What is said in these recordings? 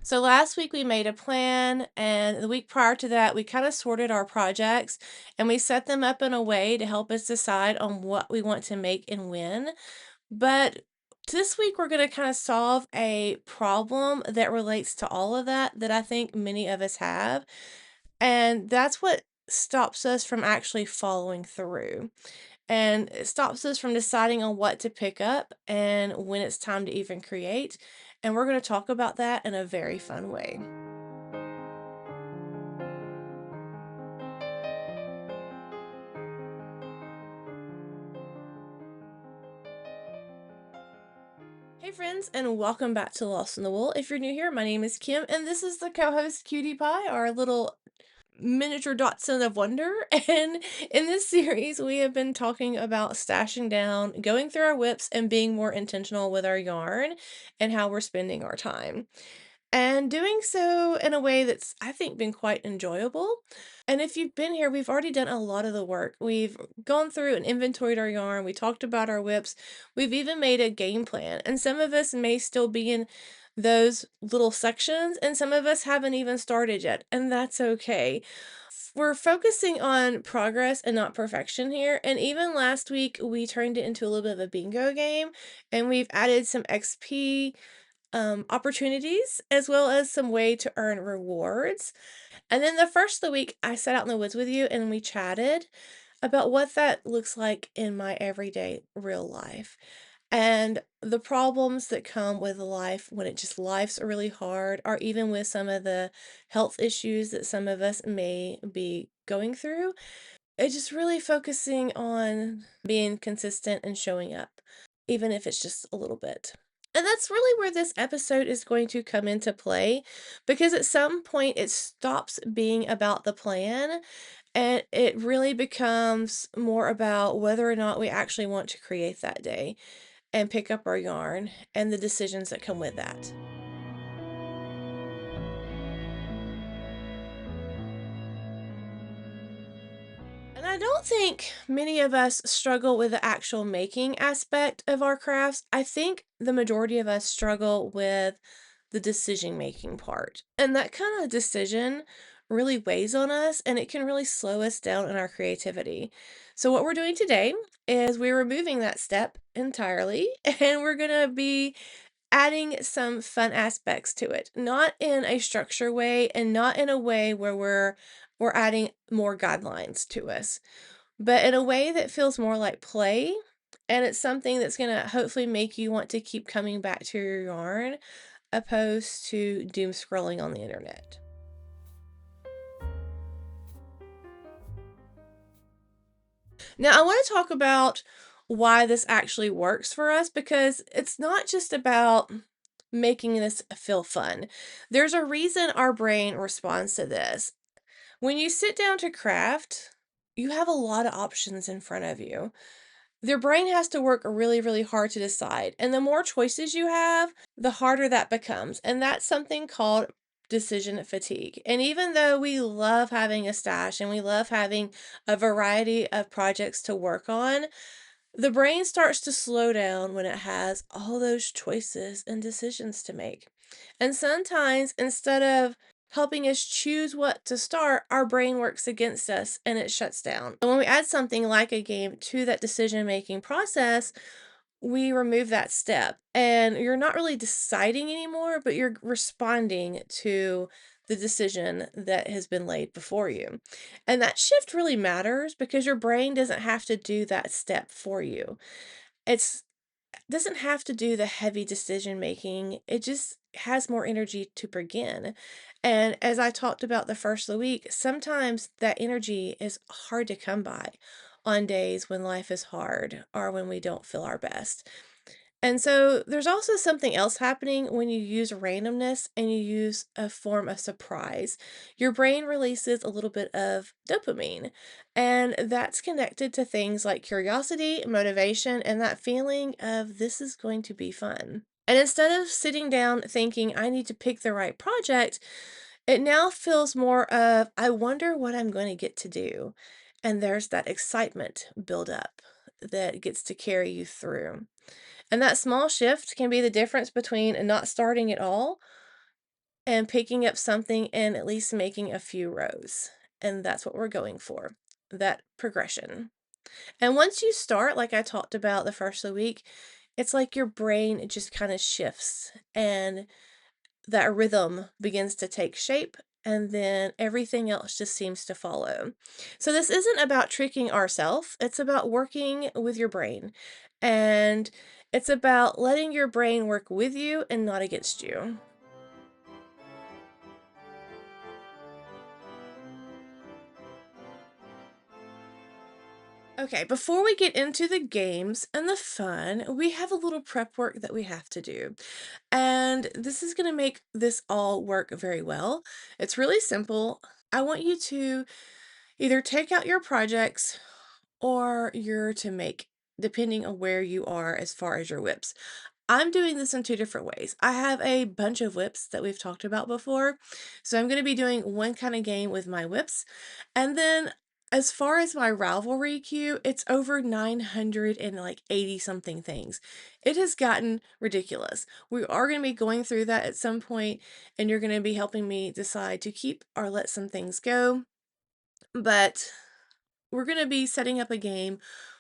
So last week we made a plan, and the week prior to that, we kind of sorted our projects and we set them up in a way to help us decide on what we want to make and when. But this week we're going to kind of solve a problem that relates to all of that I think many of us have. And that's what stops us from actually following through. And it stops us from deciding on what to pick up and when it's time to even create. And we're going to talk about that in a very fun way. Hey friends, and welcome back to Lost in the Wool. If you're new here, my name is Kim, and this is the co-host Cutie Pie, our little miniature Dotson of wonder. And in this series, we have been talking about stashing down, going through our whips, and being more intentional with our yarn and how we're spending our time. And doing so in a way that's, I think, been quite enjoyable. And if you've been here, we've already done a lot of the work. We've gone through and inventoried our yarn. We talked about our whips. We've even made a game plan. And some of us may still be in those little sections, and some of us haven't even started yet. And that's okay. We're focusing on progress and not perfection here. And even last week, we turned it into a little bit of a bingo game, and we've added some XP opportunities as well as some way to earn rewards. And then the first of the week, I sat out in the woods with you and we chatted about what that looks like in my everyday real life and the problems that come with life when it just life's really hard, or even with some of the health issues that some of us may be going through. It's just really focusing on being consistent and showing up, even if it's just a little bit. And that's really where this episode is going to come into play, because at some point it stops being about the plan and it really becomes more about whether or not we actually want to create that day and pick up our yarn and the decisions that come with that. And I don't think many of us struggle with the actual making aspect of our crafts. I think the majority of us struggle with the decision making part. And that kind of decision really weighs on us and it can really slow us down in our creativity. So, what we're doing today is we're removing that step entirely and we're going to be adding some fun aspects to it, not in a structure way and not in a way where we're adding more guidelines to us, but in a way that feels more like play. And it's something that's going to hopefully make you want to keep coming back to your yarn opposed to doom scrolling on the internet. Now, I want to talk about why this actually works for us, because it's not just about making this feel fun. There's a reason our brain responds to this. When you sit down to craft, you have a lot of options in front of you. Their brain has to work really, really hard to decide. And the more choices you have, the harder that becomes. And that's something called decision fatigue. And even though we love having a stash and we love having a variety of projects to work on, the brain starts to slow down when it has all those choices and decisions to make. And sometimes instead of helping us choose what to start, our brain works against us and it shuts down. And when we add something like a game to that decision making process, we remove that step and you're not really deciding anymore, but you're responding to the decision that has been laid before you. And that shift really matters because your brain doesn't have to do that step for you. It's doesn't have to do the heavy decision making. It just has more energy to begin. And as I talked about the first of the week, sometimes that energy is hard to come by on days when life is hard or when we don't feel our best. And so there's also something else happening when you use randomness and you use a form of surprise. Your brain releases a little bit of dopamine, and that's connected to things like curiosity, motivation, and that feeling of this is going to be fun. And instead of sitting down thinking, I need to pick the right project, it now feels more of, I wonder what I'm going to get to do. And there's that excitement build up that gets to carry you through. And that small shift can be the difference between not starting at all and picking up something and at least making a few rows. And that's what we're going for, that progression. And once you start, like I talked about the first of the week, it's like your brain just kind of shifts and that rhythm begins to take shape, and then everything else just seems to follow. So this isn't about tricking ourselves, it's about working with your brain. And it's about letting your brain work with you and not against you. Okay, before we get into the games and the fun, we have a little prep work that we have to do. And this is going to make this all work very well. It's really simple. I want you to either take out your projects or your to make, depending on where you are as far as your whips. I'm doing this in two different ways. I have a bunch of whips that we've talked about before. So I'm going to be doing one kind of game with my whips. And then as far as my Ravelry queue, it's over 900 and like 80 something things. It has gotten ridiculous. We are going to be going through that at some point, and you're going to be helping me decide to keep or let some things go. But we're going to be setting up a game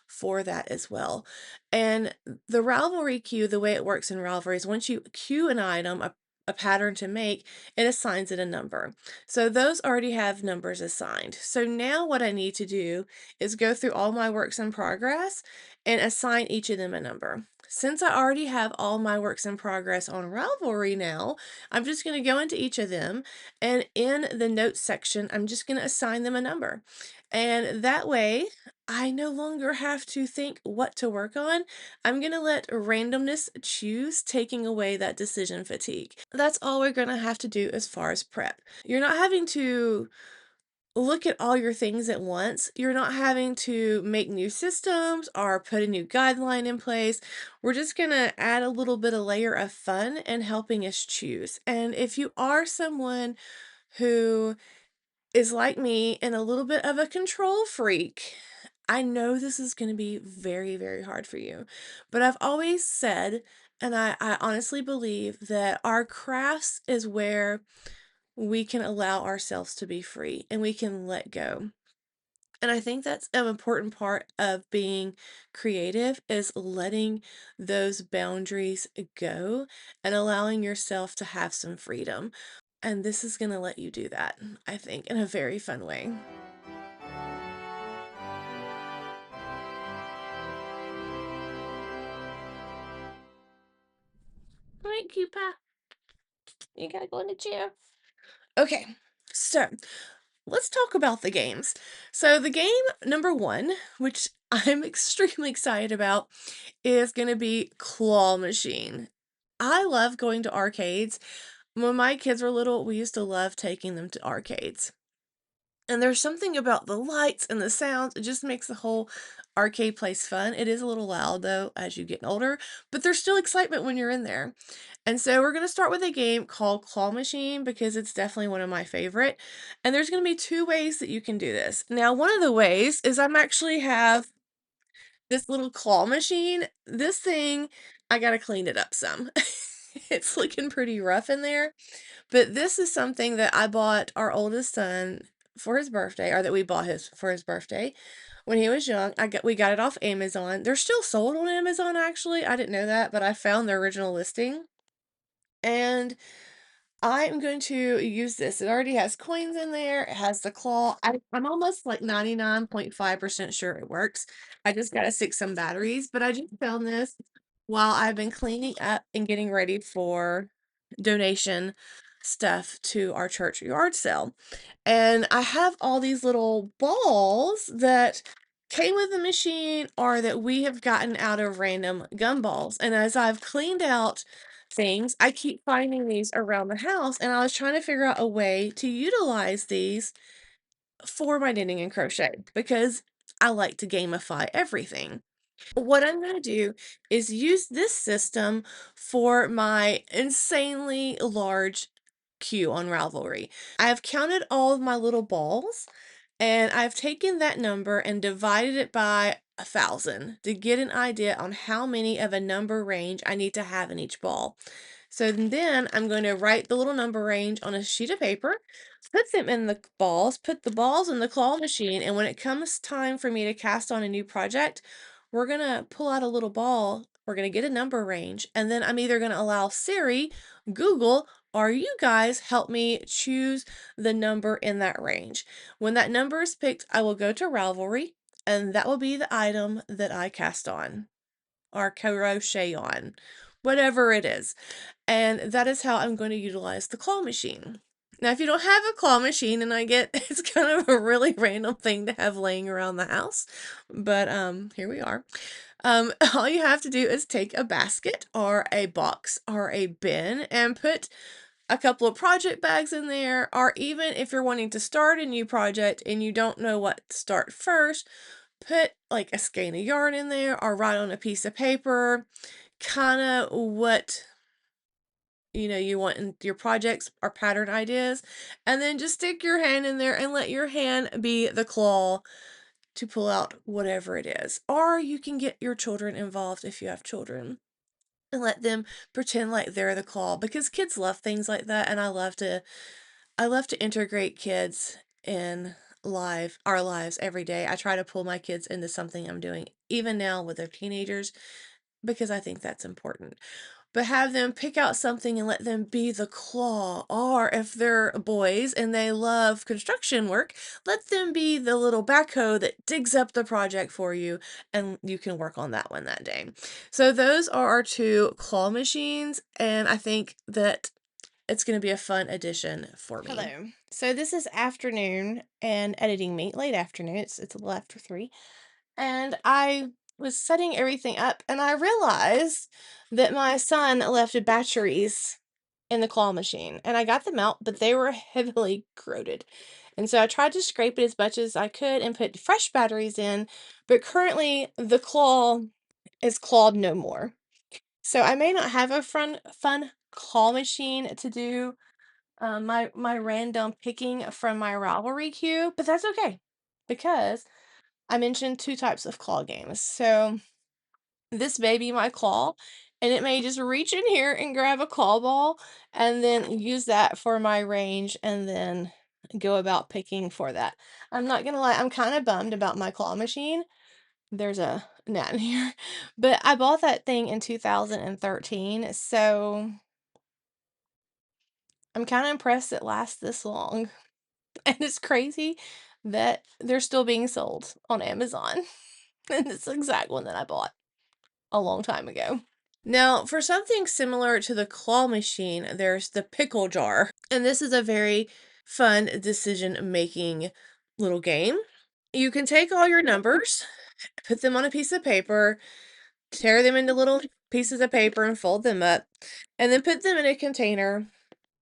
for that as well. And the Ravelry queue, the way it works in Ravelry is once you queue an item, a pattern to make, it assigns it a number. So those already have numbers assigned. So now what I need to do is go through all my works in progress and assign each of them a number. Since I already have all my works in progress on Ravelry now, I'm just going to go into each of them, and in the notes section, I'm just going to assign them a number. And that way, I no longer have to think what to work on. I'm going to let randomness choose, taking away that decision fatigue. That's all we're going to have to do as far as prep. You're not having to look at all your things at once. You're not having to make new systems or put a new guideline in place. We're just going to add a little bit of layer of fun and helping us choose. And if you are someone who is like me and a little bit of a control freak, I know this is going to be very, very hard for you. But I've always said, and I honestly believe that our crafts is where we can allow ourselves to be free and we can let go. And I think that's an important part of being creative is letting those boundaries go and allowing yourself to have some freedom. And this is going to let you do that, I think, in a very fun way. All right, Cupa, you gotta go in the chair. Okay, so let's talk about the games. So the game number one, which I'm extremely excited about, is going to be Claw Machine. I love going to arcades. When my kids were little, we used to love taking them to arcades. And there's something about the lights and the sounds, it just makes the whole arcade place fun. It is a little loud though as you get older, but there's still excitement when you're in there. And so we're going to start with a game called Claw Machine because it's definitely one of my favorite. And there's going to be two ways that you can do this. Now, one of the ways is I'm actually have this little claw machine. This thing, I got to clean it up some. It's looking pretty rough in there. But this is something that I bought our oldest son for his birthday, or that we bought his for his birthday when he was young. We got it off Amazon. They're still sold on Amazon actually. I didn't know that, but I found their original listing. And I'm going to use this. It already has coins in there. It has the claw. I'm almost like 99.5% sure it works. I just got to stick some batteries, but I just found this while I've been cleaning up and getting ready for donation stuff to our church yard sale. And I have all these little balls that came with the machine or that we have gotten out of random gumballs. And as I've cleaned out things, I keep finding these around the house, and I was trying to figure out a way to utilize these for my knitting and crochet because I like to gamify everything. What I'm going to do is use this system for my insanely large queue on Ravelry. I have counted all of my little balls, and I've taken that number and divided it by 1,000 to get an idea on how many of a number range I need to have in each ball. So then I'm going to write the little number range on a sheet of paper, put them in the balls, put the balls in the claw machine, and when it comes time for me to cast on a new project, we're going to pull out a little ball, we're going to get a number range, and then I'm either going to allow Siri, Google, or you guys help me choose the number in that range. When that number is picked, I will go to Ravelry, and that will be the item that I cast on or crochet on, whatever it is. And that is how I'm going to utilize the claw machine. Now, if you don't have a claw machine, and I get it's kind of a really random thing to have laying around the house, but here we are. All you have to do is take a basket or a box or a bin and put a couple of project bags in there, or even if you're wanting to start a new project and you don't know what to start first, put like a skein of yarn in there or write on a piece of paper kind of what you want in your projects or pattern ideas, and then just stick your hand in there and let your hand be the claw to pull out whatever it is. Or you can get your children involved if you have children and let them pretend like they're the claw, because kids love things like that, and I love to integrate kids in our lives every day. I try to pull my kids into something I'm doing even now with their teenagers because I think that's important. But have them pick out something and let them be the claw. Or if they're boys and they love construction work, let them be the little backhoe that digs up the project for you, and you can work on that one that day. So those are our two claw machines, and I think that it's going to be a fun addition for me. Hello. So this is afternoon and editing me, late afternoon. It's a little after 3. And I was setting everything up, and I realized that my son left batteries in the claw machine, and I got them out, but they were heavily corroded. And so I tried to scrape it as much as I could and put fresh batteries in, but currently the claw is clawed no more. So I may not have a fun claw machine to do my random picking from my Ravelry queue, but that's okay because I mentioned 2 types of claw games. So this may be my claw, and it may just reach in here and grab a claw ball and then use that for my range and then go about picking for that. I'm not gonna lie, I'm kind of bummed about my claw machine. There's a gnat in here. But I bought that thing in 2013, so I'm kind of impressed it lasts this long. And it's crazy that they're still being sold on Amazon. And it's the exact one that I bought a long time ago. Now, for something similar to the claw machine, there's the pickle jar. And this is a very fun decision-making little game. You can take all your numbers, put them on a piece of paper, tear them into little pieces of paper and fold them up, and then put them in a container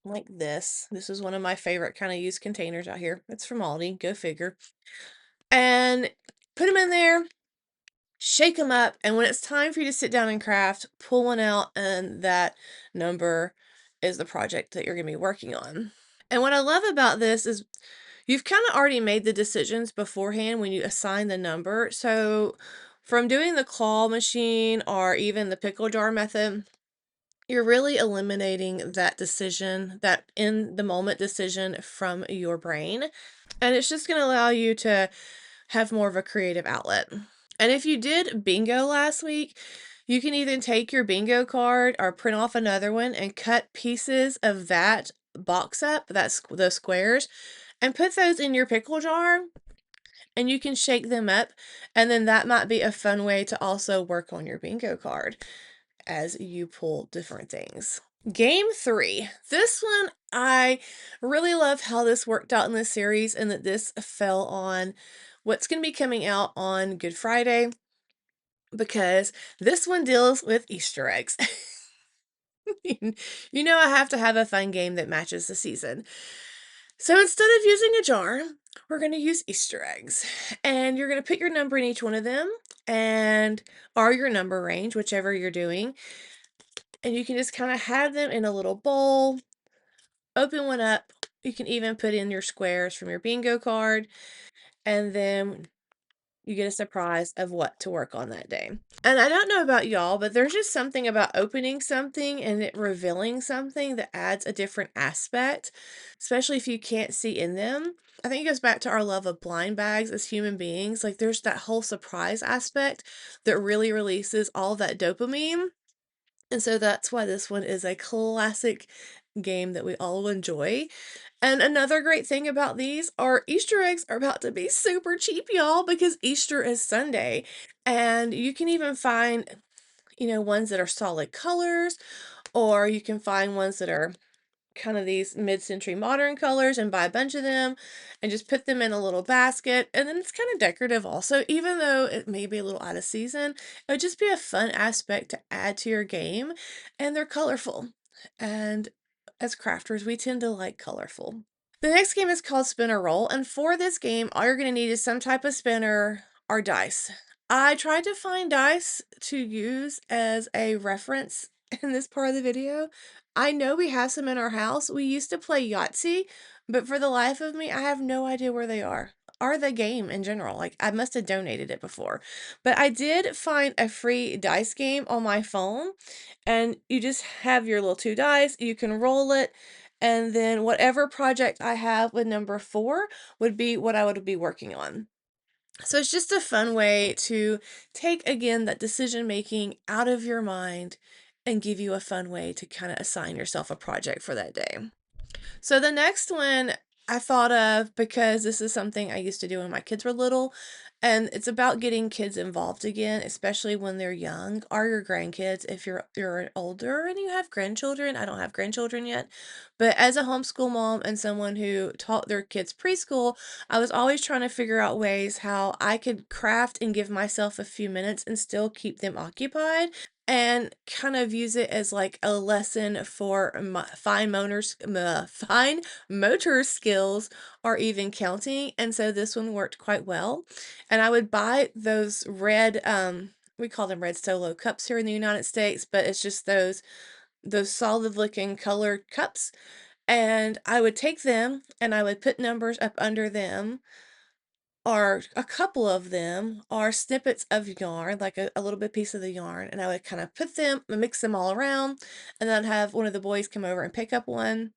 like this. This is one of my favorite kind of used containers out here. It's from Aldi, go figure. And put them in there, shake them up, and when it's time for you to sit down and craft, pull one out, and that number is the project that you're going to be working on. And what I love about this is you've kind of already made the decisions beforehand when you assign the number. So from doing the claw machine or even the pickle jar method, you're really eliminating that decision, that in the moment decision from your brain. And it's just going to allow you to have more of a creative outlet. And if you did bingo last week, you can either take your bingo card or print off another one and cut pieces of that box up, those squares, and put those in your pickle jar, and you can shake them up, and then that might be a fun way to also work on your bingo card as you pull different things. Game 3. This one, I really love how this worked out in this series and that this fell on what's going to be coming out on Good Friday, because this one deals with Easter eggs. You know I have to have a fun game that matches the season. So instead of using a jar, we're going to use Easter eggs. And you're going to put your number in each one of them, and or your number range, whichever you're doing. And you can just kind of have them in a little bowl, open one up. You can even put in your squares from your bingo card, and then you get a surprise of what to work on that day. And I don't know about y'all, but there's just something about opening something and it revealing something that adds a different aspect, especially if you can't see in them. I think it goes back to our love of blind bags as human beings. Like there's that whole surprise aspect that really releases all that dopamine. And so that's why this one is a classic game that we all enjoy. And another great thing about these are Easter eggs are about to be super cheap, y'all, because Easter is Sunday. And you can even find, ones that are solid colors, or you can find ones that are kind of these mid-century modern colors and buy a bunch of them and just put them in a little basket. And then it's kind of decorative also, even though it may be a little out of season. It would just be a fun aspect to add to your game, and they're colorful. And as crafters, we tend to like colorful. The next game is called Spin or Roll, and for this game, all you're going to need is some type of spinner or dice. I tried to find dice to use as a reference in this part of the video. I know we have some in our house. We used to play Yahtzee, but for the life of me, I have no idea where they are. Or the game in general. Like, I must have donated it before. But I did find a free dice game on my phone, and you just have your little 2 dice. You can roll it, and then whatever project I have with number 4 would be what I would be working on. So it's just a fun way to take, again, that decision making out of your mind and give you a fun way to kind of assign yourself a project for that day. So the next one I thought of because this is something I used to do when my kids were little, and it's about getting kids involved again, especially when they're young, or your grandkids if you're older and you have grandchildren. I don't have grandchildren yet, but as a homeschool mom and someone who taught their kids preschool, I was always trying to figure out ways how I could craft and give myself a few minutes and still keep them occupied and kind of use it as like a lesson for fine motor skills or even counting. And so this one worked quite well. And I would buy those red, we call them red solo cups here in the United States, but it's just those solid looking colored cups. And I would take them and I would put numbers up under them, or a couple of them are snippets of yarn, like a little bit piece of the yarn, and I would kind of put them, mix them all around, and then have one of the boys come over and pick up one,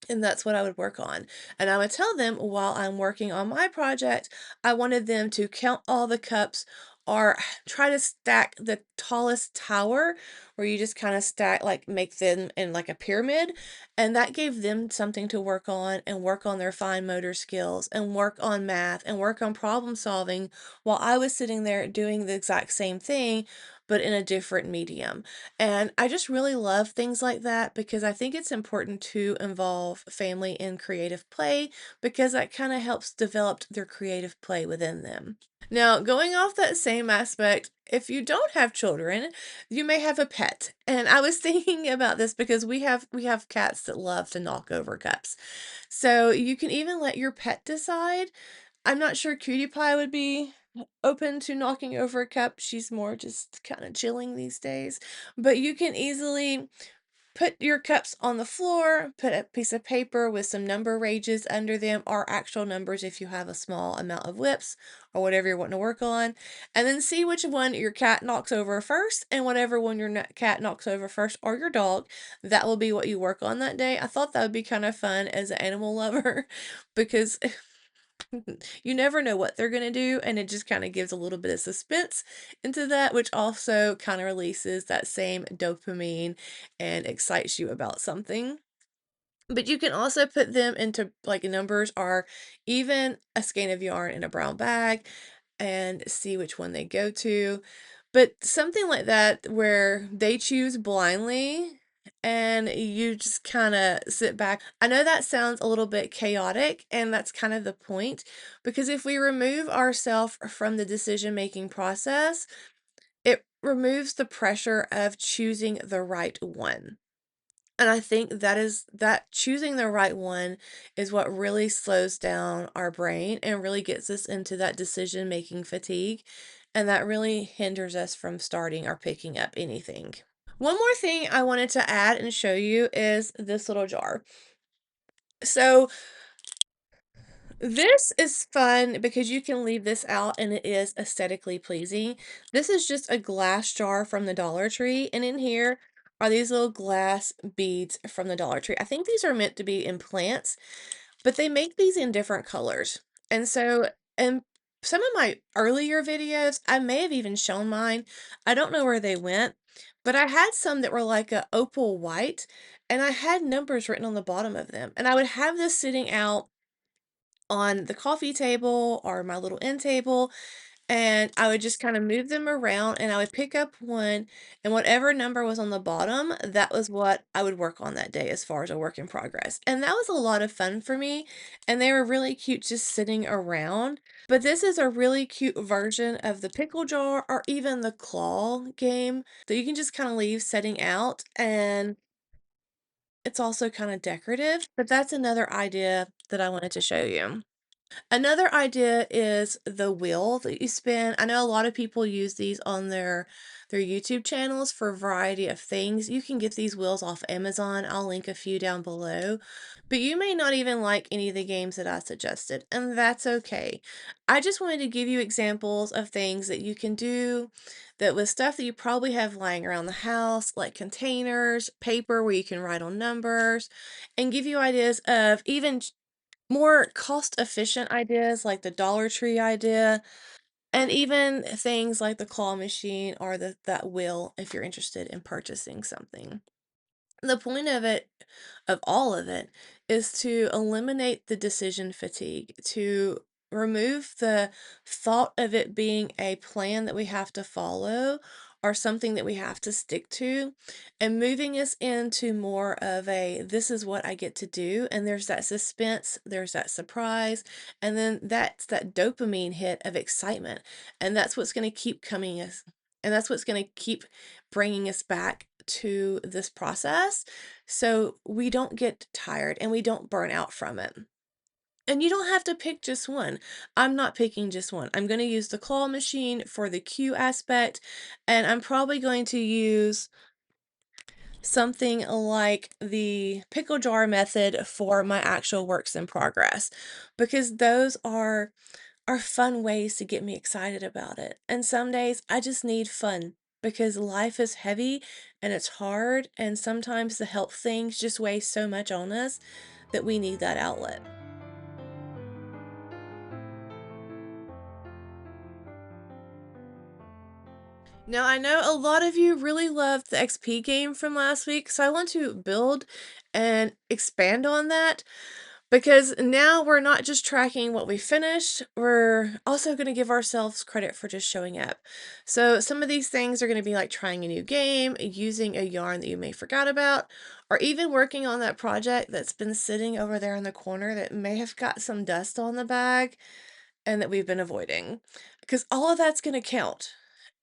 and that's what I would work on. And I would tell them while I'm working on my project, I wanted them to count all the cups or try to stack the tallest tower, where you just kind of stack, like make them in like a pyramid. And that gave them something to work on and work on their fine motor skills and work on math and work on problem solving while I was sitting there doing the exact same thing, but in a different medium. And I just really love things like that because I think it's important to involve family in creative play because that kind of helps develop their creative play within them. Now, going off that same aspect, if you don't have children, you may have a pet. And I was thinking about this because we have cats that love to knock over cups. So you can even let your pet decide. I'm not sure Cutie Pie would be open to knocking over a cup. She's more just kind of chilling these days. But you can easily put your cups on the floor, put a piece of paper with some number ranges under them, or actual numbers if you have a small amount of WIPs or whatever you're wanting to work on, and then see which one your cat knocks over first, and whatever one your cat knocks over first, or your dog, that will be what you work on that day. I thought that would be kind of fun as an animal lover because you never know what they're going to do, and it just kind of gives a little bit of suspense into that, which also kind of releases that same dopamine and excites you about something. But you can also put them into like numbers or even a skein of yarn in a brown bag and see which one they go to. But something like that where they choose blindly and you just kind of sit back. I know that sounds a little bit chaotic, and that's kind of the point, because if we remove ourselves from the decision-making process, it removes the pressure of choosing the right one. And I think that choosing the right one is what really slows down our brain and really gets us into that decision-making fatigue, and that really hinders us from starting or picking up anything. One more thing I wanted to add and show you is this little jar. So This is fun because you can leave this out and it is aesthetically pleasing. This is just a glass jar from the Dollar Tree, and in here are these little glass beads from the Dollar Tree. I think these are meant to be in plants, but they make these in different colors. And so, in some of my earlier videos, I may have even shown mine. I don't know where they went, but I had some that were like a opal white, and I had numbers written on the bottom of them. And I would have this sitting out on the coffee table or my little end table, and I would just kind of move them around and I would pick up one, and whatever number was on the bottom, that was what I would work on that day as far as a work in progress. And that was a lot of fun for me, and they were really cute just sitting around. But this is a really cute version of the pickle jar or even the claw game that you can just kind of leave setting out, and it's also kind of decorative. But that's another idea that I wanted to show you. Another idea is the wheel that you spin. I know a lot of people use these on their YouTube channels for a variety of things. You can get these wheels off Amazon. I'll link a few down below. But you may not even like any of the games that I suggested, and that's okay. I just wanted to give you examples of things that you can do that with stuff that you probably have lying around the house, like containers, paper where you can write on numbers, and give you ideas of even more cost-efficient ideas like the Dollar Tree idea, and even things like the claw machine or that wheel if you're interested in purchasing something. The point of all of it, is to eliminate the decision fatigue, to remove the thought of it being a plan that we have to follow or something that we have to stick to, and moving us into more of a this is what I get to do. And there's that suspense, there's that surprise, and then that's that dopamine hit of excitement. And that's what's going to keep coming us, and that's what's going to keep bringing us back to this process so we don't get tired and we don't burn out from it. And you don't have to pick just one. I'm not picking just one. I'm going to use the claw machine for the cue aspect, and I'm probably going to use something like the pickle jar method for my actual works in progress, because those are fun ways to get me excited about it. And some days I just need fun because life is heavy and it's hard, and sometimes the health things just weigh so much on us that we need that outlet. Now, I know a lot of you really loved the XP game from last week, so I want to build and expand on that. Because now we're not just tracking what we finished, we're also going to give ourselves credit for just showing up. So some of these things are going to be like trying a new game, using a yarn that you may forgot about, or even working on that project that's been sitting over there in the corner that may have got some dust on the bag and that we've been avoiding. Because all of that's going to count.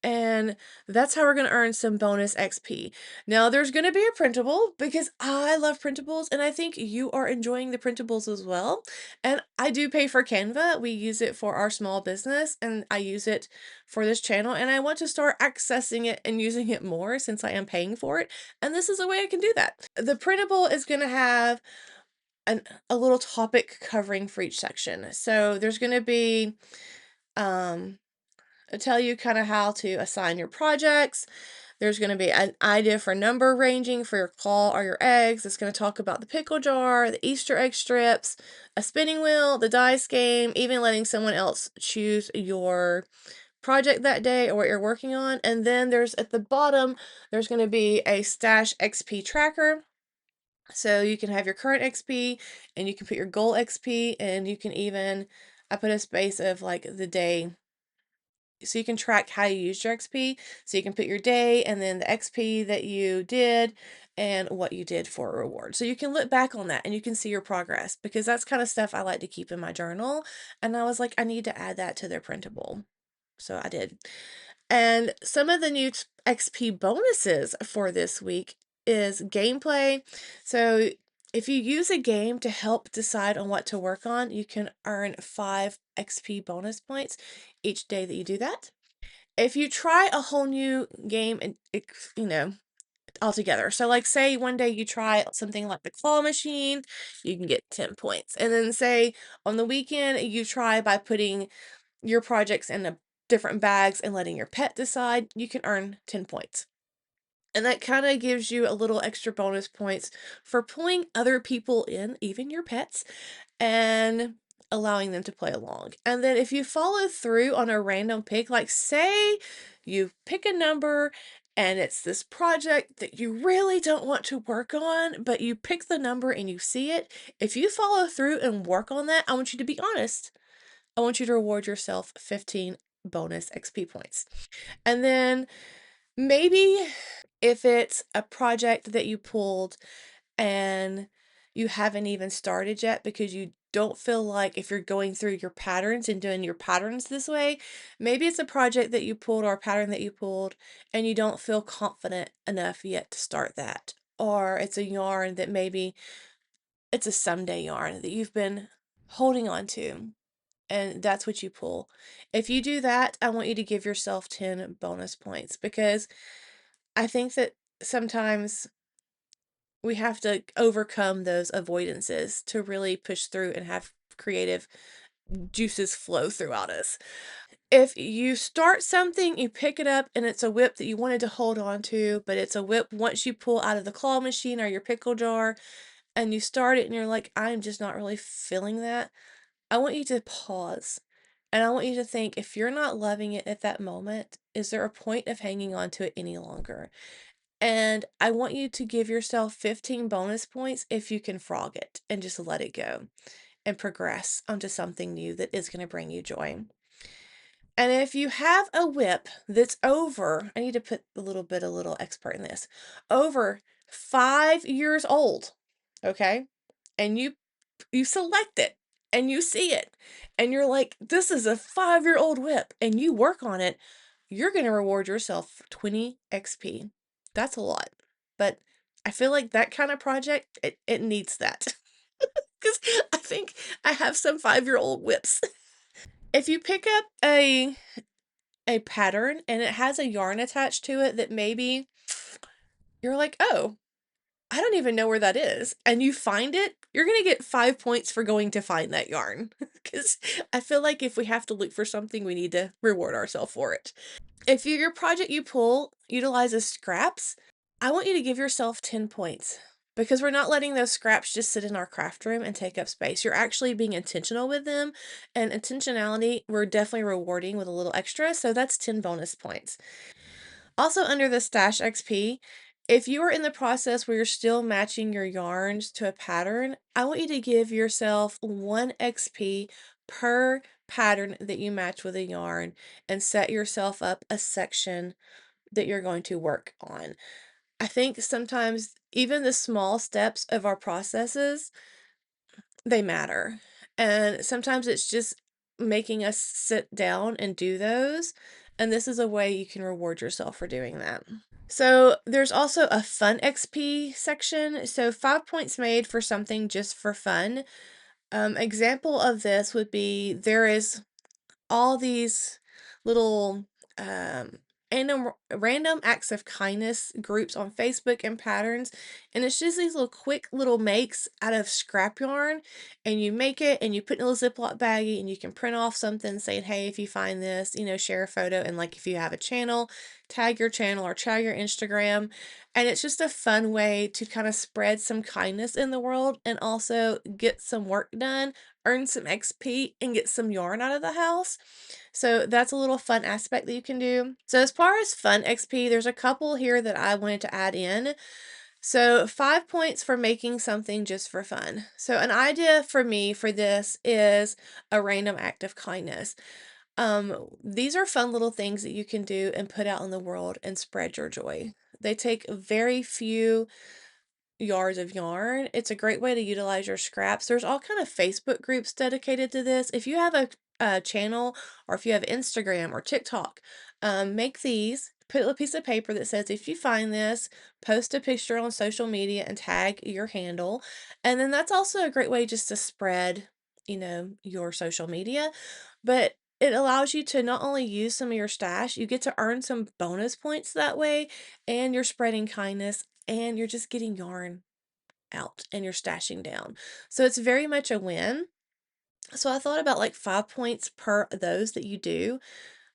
And that's how we're going to earn some bonus XP. Now, there's going to be a printable because I love printables and I think you are enjoying the printables as well. And I do pay for Canva. We use it for our small business and I use it for this channel. And I want to start accessing it and using it more since I am paying for it. And this is a way I can do that. The printable is going to have a little topic covering for each section. So there's going to be um, tell you kind of how to assign your projects. There's going to be an idea for number ranging for your claw or your eggs. It's going to talk about the pickle jar, the Easter egg strips, a spinning wheel, the dice game, even letting someone else choose your project that day or what you're working on. And then there's at the bottom, there's going to be a stash XP tracker. So you can have your current XP and you can put your goal XP, and you can even, I put a space of like the day so you can track how you used your XP. So you can put your day and then the XP that you did and what you did for a reward. So you can look back on that and you can see your progress, because that's kind of stuff I like to keep in my journal. And I was like, I need to add that to their printable. So I did. And some of the new XP bonuses for this week is gameplay. So if you use a game to help decide on what to work on, you can earn 5 XP bonus points each day that you do that. If you try a whole new game and, altogether. So like say one day you try something like the claw machine, you can get 10 points. And then say on the weekend you try by putting your projects in different bags and letting your pet decide, you can earn 10 points. And that kind of gives you a little extra bonus points for pulling other people in, even your pets, and allowing them to play along. And then if you follow through on a random pick, like say you pick a number and it's this project that you really don't want to work on, but you pick the number and you see it, if you follow through and work on that, I want you to be honest. I want you to reward yourself 15 bonus XP points. And then maybe if it's a project that you pulled and you haven't even started yet because you don't feel like, if you're going through your patterns and doing your patterns this way, maybe it's a project that you pulled or a pattern that you pulled and you don't feel confident enough yet to start that. Or it's a yarn that maybe it's a someday yarn that you've been holding on to, and that's what you pull. If you do that, I want you to give yourself 10 bonus points, because I think that sometimes we have to overcome those avoidances to really push through and have creative juices flow throughout us. If you start something, you pick it up and it's a WIP that you wanted to hold on to, but it's a WIP once you pull out of the claw machine or your pickle jar and you start it and you're like, I'm just not really feeling that. I want you to pause and I want you to think, if you're not loving it at that moment, is there a point of hanging on to it any longer? And I want you to give yourself 15 bonus points if you can frog it and just let it go and progress onto something new that is going to bring you joy. And if you have a WIP that's over, I need to put a little expert in this, over 5 years old, okay? And you select it and you see it and you're like, this is a 5-year-old WIP, and you work on it, you're going to reward yourself 20 XP. That's a lot, but I feel like that kind of project, it needs that. Because I think I have some 5-year-old WIPs. If you pick up a pattern and it has a yarn attached to it that maybe you're like, oh, I don't even know where that is, and you find it, you're going to get 5 points for going to find that yarn. Because I feel like if we have to look for something, we need to reward ourselves for it. If your project you pull utilizes scraps, I want you to give yourself 10 points, because we're not letting those scraps just sit in our craft room and take up space. You're actually being intentional with them, and intentionality, we're definitely rewarding with a little extra, so that's 10 bonus points. Also, under the stash XP, if you are in the process where you're still matching your yarns to a pattern, I want you to give yourself 1 XP per pattern that you match with a yarn and set yourself up a section that you're going to work on. I think sometimes even the small steps of our processes, they matter. And sometimes it's just making us sit down and do those. And this is a way you can reward yourself for doing that. So there's also a fun XP section. So 5 points made for something just for fun. Example of this would be, there is all these little um, random acts of kindness groups on Facebook and patterns, and it's just these little quick little makes out of scrap yarn, and you make it and you put in a little Ziploc baggie and you can print off something saying, hey, if you find this, share a photo, and like if you have a channel, tag your channel or tag your Instagram. And it's just a fun way to kind of spread some kindness in the world and also get some work done, earn some XP, and get some yarn out of the house. So that's a little fun aspect that you can do. So as far as fun XP, there's a couple here that I wanted to add in. So 5 points for making something just for fun. So an idea for me for this is a random act of kindness. These are fun little things that you can do and put out in the world and spread your joy. They take very few yards of yarn. It's a great way to utilize your scraps. There's all kind of Facebook groups dedicated to this. If you have a channel, or if you have Instagram or TikTok, make these. Put a piece of paper that says, if you find this, post a picture on social media and tag your handle. And then that's also a great way just to spread, your social media. But it allows you to not only use some of your stash, you get to earn some bonus points that way, and you're spreading kindness, and you're just getting yarn out and you're stashing down. So it's very much a win. So I thought about like 5 points per those that you do,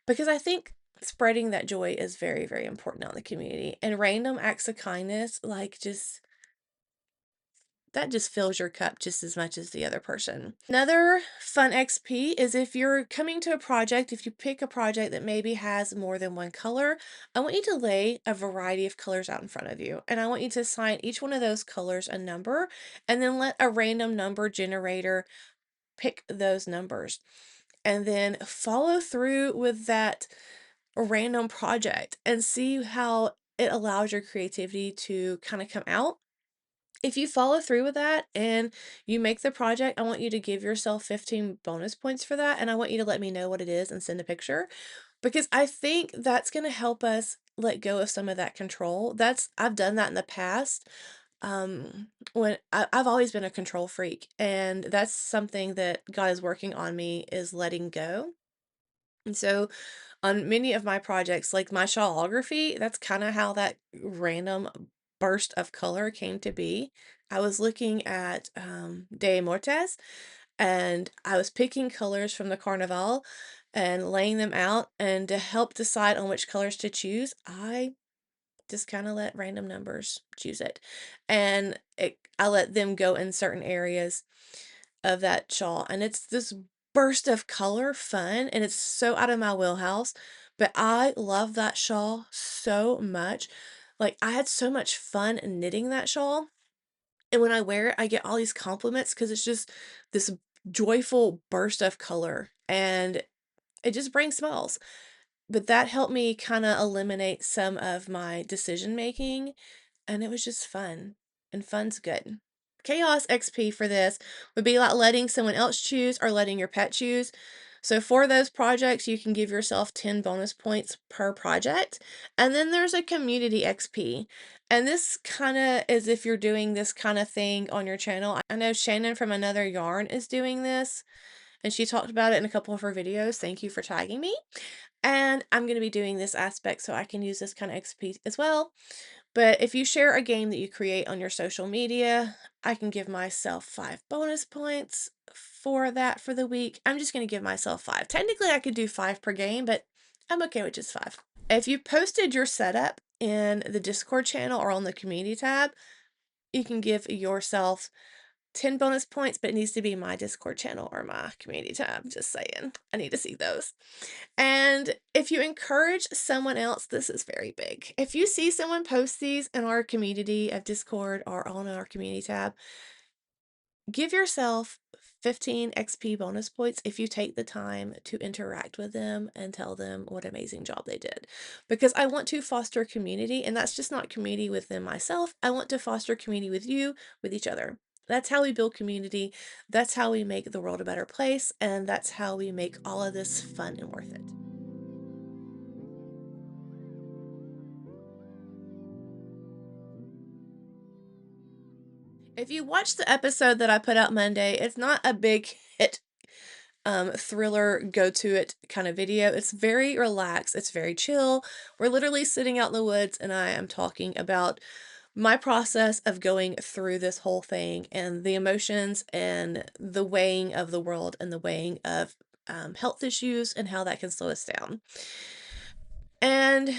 because I think spreading that joy is very, very important out in the community. And random acts of kindness, like just that just fills your cup just as much as the other person. Another fun XP is if you're coming to a project, if you pick a project that maybe has more than one color, I want you to lay a variety of colors out in front of you. And I want you to assign each one of those colors a number, and then let a random number generator pick those numbers. And then follow through with that random project and see how it allows your creativity to kind of come out. If you follow through with that and you make the project, I want you to give yourself 15 bonus points for that. And I want you to let me know what it is and send a picture, because I think that's going to help us let go of some of that control. I've done that in the past. When I've always been a control freak, and that's something that God is working on me, is letting go. And so on many of my projects, like my shawlography, that's kind of how that random burst of color came to be. I was looking at De Mortes, and I was picking colors from the Carnival and laying them out. And to help decide on which colors to choose, I just kind of let random numbers choose it. And I let them go in certain areas of that shawl. And it's this burst of color fun, and it's so out of my wheelhouse. But I love that shawl so much. Like, I had so much fun knitting that shawl. And when I wear it, I get all these compliments because it's just this joyful burst of color, and it just brings smiles. But that helped me kind of eliminate some of my decision making, and it was just fun, and fun's good. Chaos XP for this would be like letting someone else choose or letting your pet choose. So for those projects, you can give yourself 10 bonus points per project. And then there's a community XP. And this kind of is if you're doing this kind of thing on your channel. I know Shannon from Another Yarn is doing this, and she talked about it in a couple of her videos. Thank you for tagging me. And I'm going to be doing this aspect so I can use this kind of XP as well. But if you share a game that you create on your social media, I can give myself 5 bonus points for that for the week. I'm just going to give myself 5. Technically, I could do 5 per game, but I'm okay with just 5. If you posted your setup in the Discord channel or on the community tab, you can give yourself 10 bonus points, but it needs to be my Discord channel or my community tab. Just saying. I need to see those. And if you encourage someone else, this is very big. If you see someone post these in our community of Discord or on our community tab, give yourself 15 XP bonus points if you take the time to interact with them and tell them what amazing job they did. Because I want to foster community, and that's just not community within myself. I want to foster community with you, with each other. That's how we build community. That's how we make the world a better place. And that's how we make all of this fun and worth it. If you watch the episode that I put out Monday, it's not a big hit thriller go to it kind of video. It's very relaxed, it's very chill. We're literally sitting out in the woods, and I am talking about my process of going through this whole thing and the emotions and the weighing of the world and the weighing of health issues and how that can slow us down. And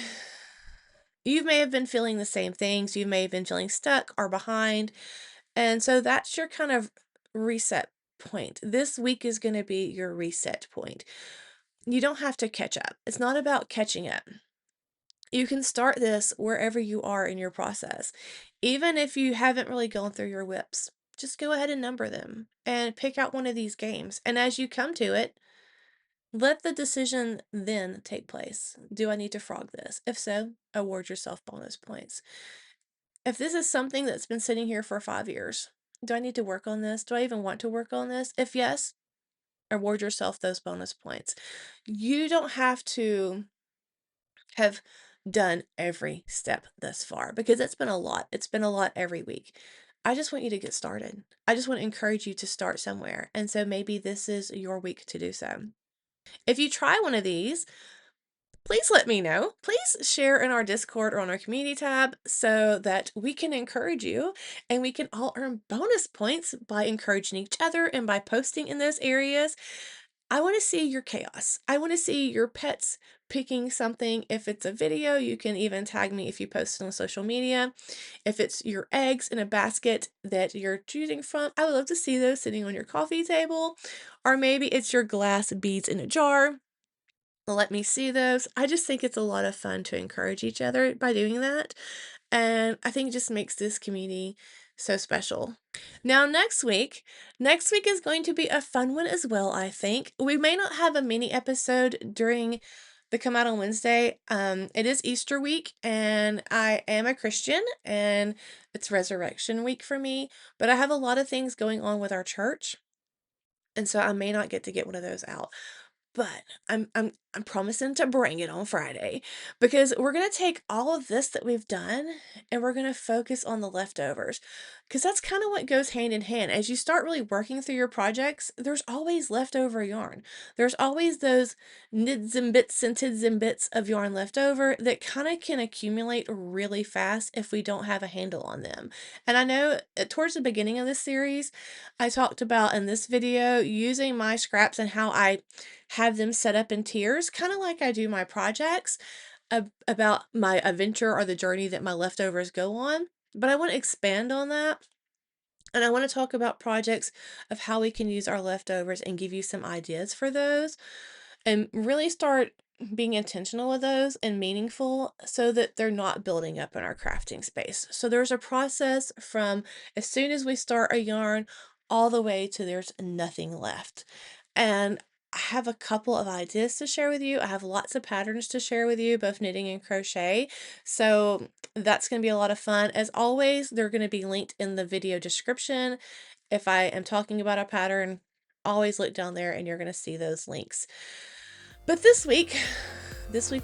you may have been feeling the same things. You may have been feeling stuck or behind. And so that's your kind of reset point. This week is going to be your reset point. You don't have to catch up. It's not about catching up. You can start this wherever you are in your process. Even if you haven't really gone through your WIPs, just go ahead and number them and pick out one of these games. And as you come to it, let the decision then take place. Do I need to frog this? If so, award yourself bonus points. If this is something that's been sitting here for 5 years, do I need to work on this? Do I even want to work on this? If yes, award yourself those bonus points. You don't have to have done every step thus far, because it's been a lot. It's been a lot every week. I just want you to get started. I just want to encourage you to start somewhere. And so maybe this is your week to do so. If you try one of these, please let me know. Please share in our Discord or on our community tab so that we can encourage you and we can all earn bonus points by encouraging each other and by posting in those areas. I want to see your chaos. I want to see your pets picking something. If it's a video, you can even tag me if you post it on social media. If it's your eggs in a basket that you're choosing from, I would love to see those sitting on your coffee table. Or maybe it's your glass beads in a jar. Let me see those. I just think it's a lot of fun to encourage each other by doing that. And I think it just makes this community so special. Now, next week is going to be a fun one as well, I think. We may not have a mini episode during the Come Out on Wednesday. It is Easter week, and I am a Christian, and it's Resurrection week for me, but I have a lot of things going on with our church, and so I may not get to get one of those out. But I'm promising to bring it on Friday because we're gonna take all of this that we've done and we're gonna focus on the leftovers. Because that's kind of what goes hand in hand. As you start really working through your projects, there's always leftover yarn. There's always those nids and bits and tids and bits of yarn left over that kind of can accumulate really fast if we don't have a handle on them. And I know towards the beginning of this series, I talked about in this video using my scraps and how I have them set up in tiers, kind of like I do my projects about my adventure or the journey that my leftovers go on. But I want to expand on that. And I want to talk about projects of how we can use our leftovers and give you some ideas for those and really start being intentional with those and meaningful so that they're not building up in our crafting space. So there's a process from as soon as we start a yarn all the way to there's nothing left. And I have a couple of ideas to share with you. I have lots of patterns to share with you, both knitting and crochet. So that's going to be a lot of fun. As always, they're going to be linked in the video description. If I am talking about a pattern, always look down there and you're going to see those links. But this week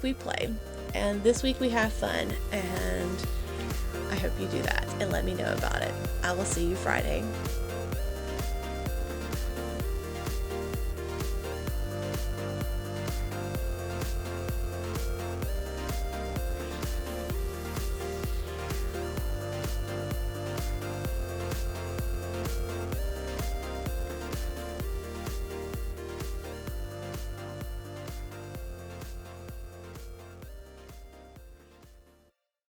we play, and this week we have fun, and I hope you do that and let me know about it. I will see you Friday.